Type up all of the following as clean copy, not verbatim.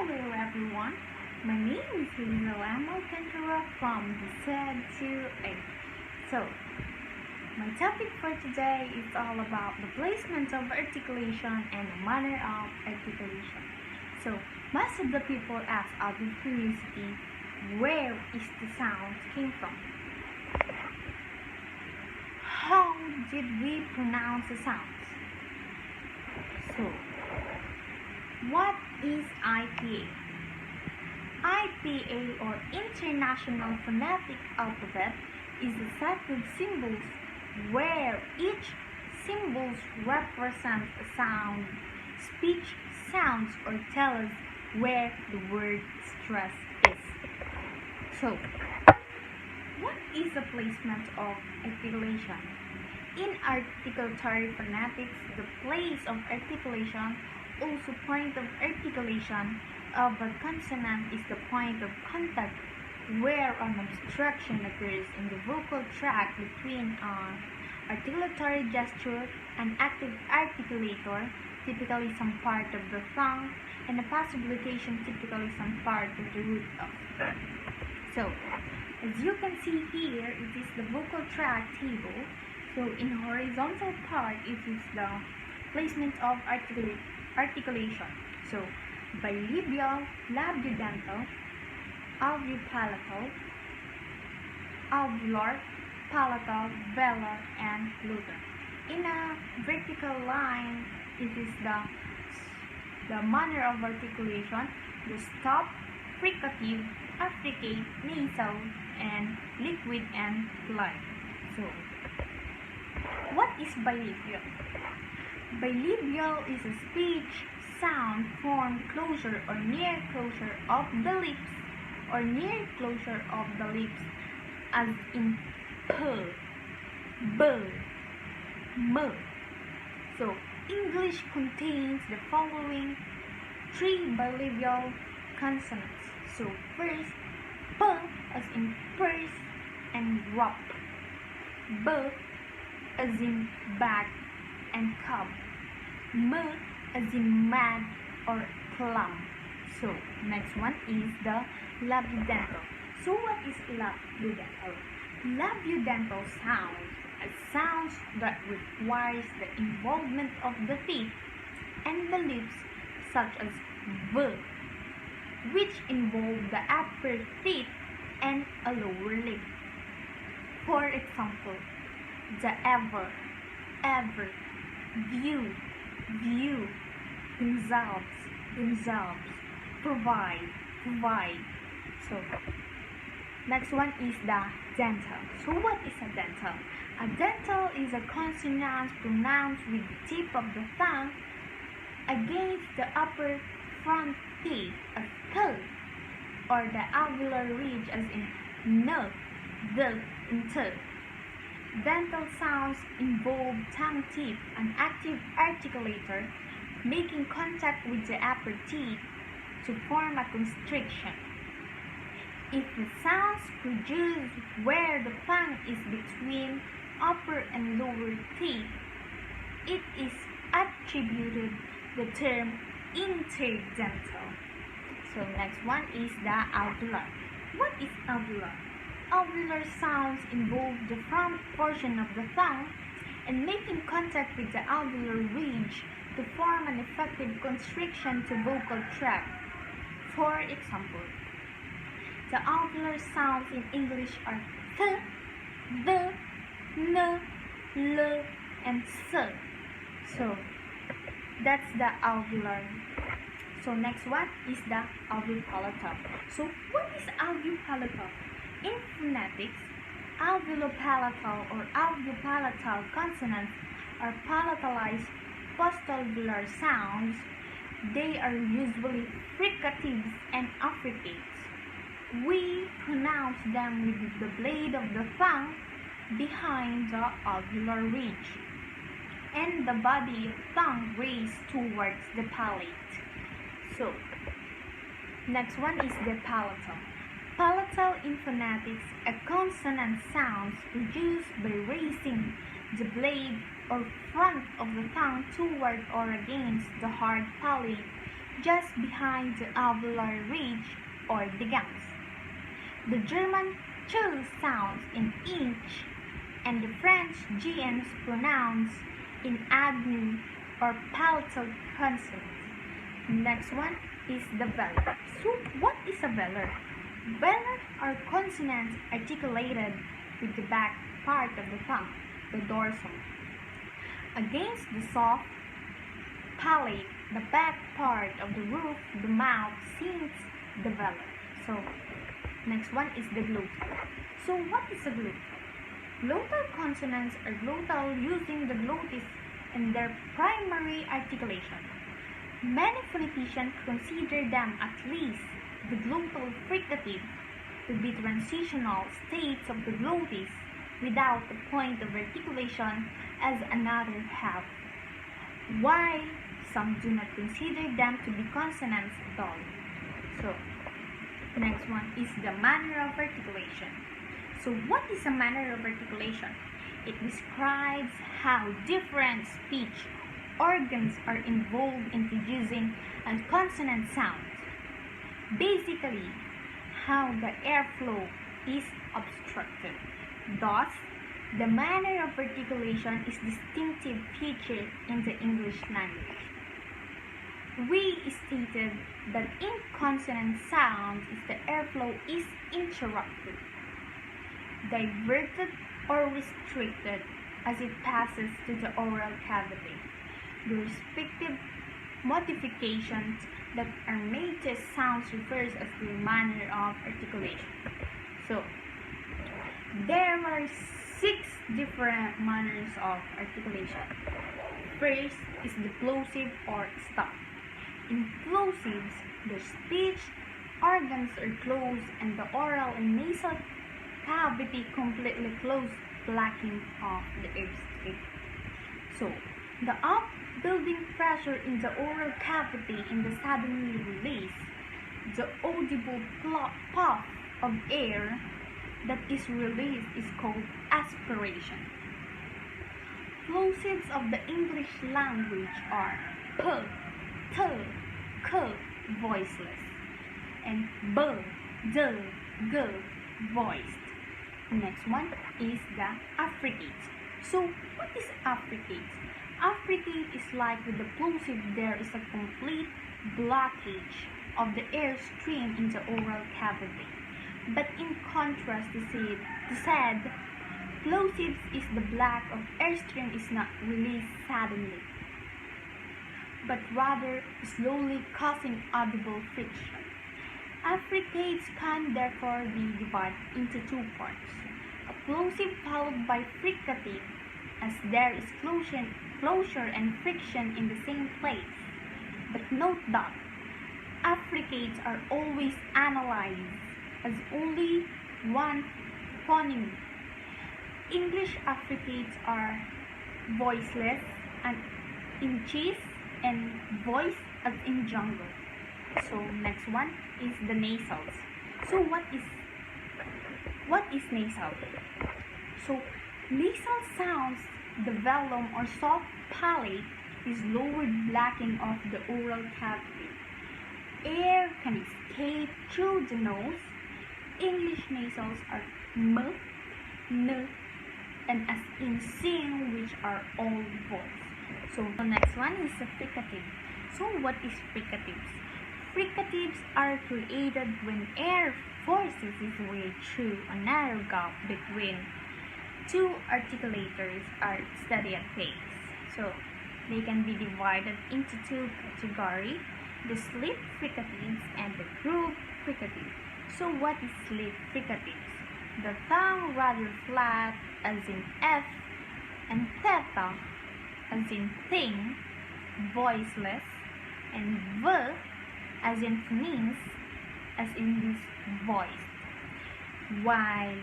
Hello everyone, my name is Lisa Alcantara from the Z2A. So, my topic for today is all about the placement of articulation and the manner of articulation. So, most of the people ask out of curiosity, where is the sound came from? How did we pronounce the sounds? So, what is IPA? IPA or International Phonetic Alphabet is a set of symbols where each symbol represents a sound, speech sounds, or tell us where the word stress is. So, what is the placement of articulation? In articulatory phonetics, the place of articulation, also point of articulation of a consonant, is the point of contact where an obstruction occurs in the vocal tract between an articulatory gesture and active articulator, typically some part of the tongue, and a passive location, typically some part of the root of. So, as you can see here, it is the vocal tract table. So, in horizontal part, it is the placement of articulation. So, bilabial, labiodental, alveopalatal, alveolar, palatal, velar, and gluteal. In a vertical line, it is the manner of articulation, the stop, fricative, affricate, nasal, and liquid and light. So, what is bilabial? Bilabial is a speech sound formed closer or near closure of the lips or near closure of the lips, as in p, b, m. So, English contains the following three bilabial consonants. So, first, p as in purse and rock, b as in bag and cup, m as in mad or plum. So, next one is the labiodental. So, what is labiodental? Labiodental sounds that requires the involvement of the teeth and the lips, such as v, which involve the upper teeth and a lower lip. For example, the ever, view, themselves, provide. So, next one is the dental. So, what is a dental? A dental is a consonant pronounced with the tip of the tongue against the upper front teeth as k, or the alveolar ridge as in n, the, and t. Dental sounds involve tongue tip and active articulator making contact with the upper teeth to form a constriction. If the sounds produced where the tongue is between upper and lower teeth, it is attributed the term interdental. So next one is the alveolar. What is alveolar? Alveolar sounds involve the front portion of the tongue and making contact with the alveolar ridge to form an effective constriction to vocal tract. For example, the alveolar sounds in English are th, the, n, l, and s. So, that's the alveolar. So, next one is the alveopalatal. So, what is alveopalatal? In phonetics, alveolopalatal or alveopalatal consonants are palatalized postalveolar sounds. They are usually fricatives and affricates. We pronounce them with the blade of the tongue behind the alveolar ridge and the body of tongue raised towards the palate. So, next one is the palatal. Palatal in phonetics, a consonant sounds produced by raising the blade or front of the tongue toward or against the hard palate just behind the alveolar ridge or the gums. The German ch sounds in inch, and the French GNs pronounced in agnew or palatal consonants. Next one is the velar. So what is a velar? Velar are consonants articulated with the back part of the tongue, the dorsum, against the soft palate, the back part of the roof, the mouth, since the velar. So next one is the glottal. So what is a glottal? Glottal consonants are glottal using the glottis in their primary articulation. Many phoneticians consider them, at least the glottal fricative, to be transitional states of the glottis without the point of articulation as another half, while some do not consider them to be consonants at all. So, next one is the manner of articulation. So, what is a manner of articulation? It describes how different speech organs are involved in producing a consonant sound. Basically, how the airflow is obstructed. Thus, the manner of articulation is distinctive feature in the English language. We stated that in consonant sounds the airflow is interrupted, diverted, or restricted as it passes to the oral cavity. The respective modifications that are made to sounds refers as the manner of articulation. So, there are 6 different manners of articulation. First is the plosive or stop. In plosives, the speech organs are closed and the oral and nasal cavity completely closed, blocking off the airstream. So, the upbuilding pressure in the oral cavity in the suddenly release, the audible puff of air that is released is called aspiration. Plosives of the English language are p, t, k, voiceless, and b, d, g, voiced. Next one is the affricates. So, what is affricates? Affricate is like with the plosive there is a complete blockage of the air stream in the oral cavity. But in contrast to said, plosives is the block of airstream is not released suddenly, but rather slowly causing audible friction. Affricates can therefore be divided into 2 parts. A plosive followed by fricative, as there is closure and friction in the same place. But note that affricates are always analyzed as only one phoneme. English affricates are voiceless and in cheese and voice as in jungle. So next one is the nasals. So what is nasal? So nasal sounds, the velum or soft palate is lowered blocking of the oral cavity. Air can escape through the nose. English nasals are m, n, and as in sing, which are all voice. So the next one is the fricative. So what is fricatives? Fricatives are created when air forces its way through a narrow gap between 2 articulators are steady at pace. So they can be divided into 2 categories, the slip fricatives and the groove fricatives. So what is slip fricatives? The tongue rather flat as in F and theta as in thing, voiceless, and V as in phonemes as in this voice. While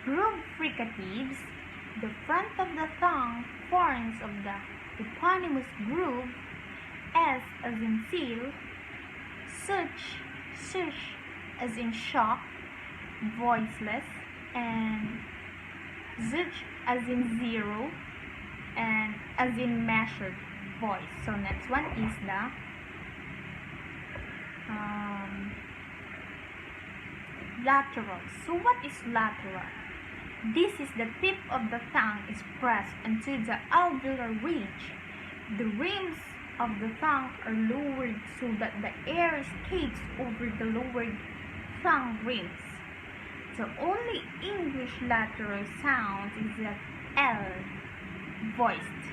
groove fricatives, the front of the tongue forms of the eponymous groove, S as in seal, such as in shock, voiceless, and zuch as in zero, and as in measured voice. So next one is the Um, Lateral. So what is lateral? This is the tip of the tongue is pressed into the alveolar ridge. The rims of the tongue are lowered so that the air escapes over the lowered tongue rims. The only English lateral sound is the L voiced.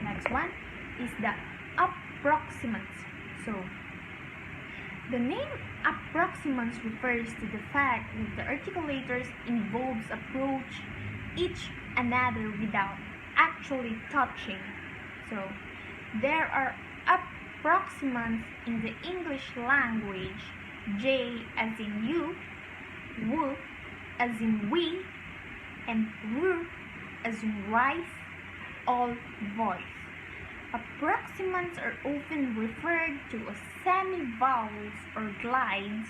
Next one is the approximant. So the name approximants refers to the fact that the articulators involves approach each another without actually touching. So there are approximants in the English language: J as in you, W as in we, and R as in rice, all voice. Approximants are often referred to as semi-vowels or glides,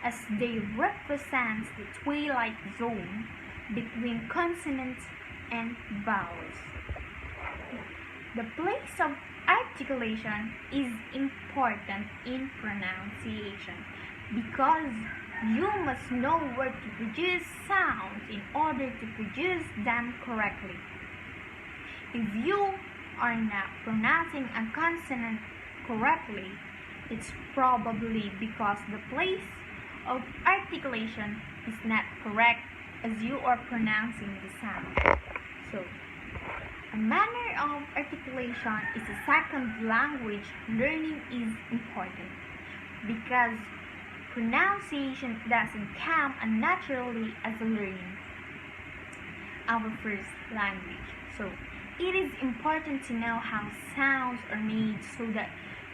as they represent the twilight zone between consonants and vowels. The place of articulation is important in pronunciation because you must know where to produce sounds in order to produce them correctly. If you are not pronouncing a consonant correctly, it's probably because the place of articulation is not correct as you are pronouncing the sound. So, a manner of articulation is a second language learning is important because pronunciation doesn't come unnaturally as a learning our first language. So, it is important to know how sounds are made so that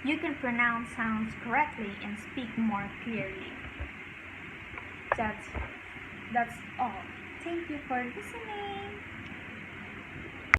you can pronounce sounds correctly and speak more clearly. That's all. Thank you for listening.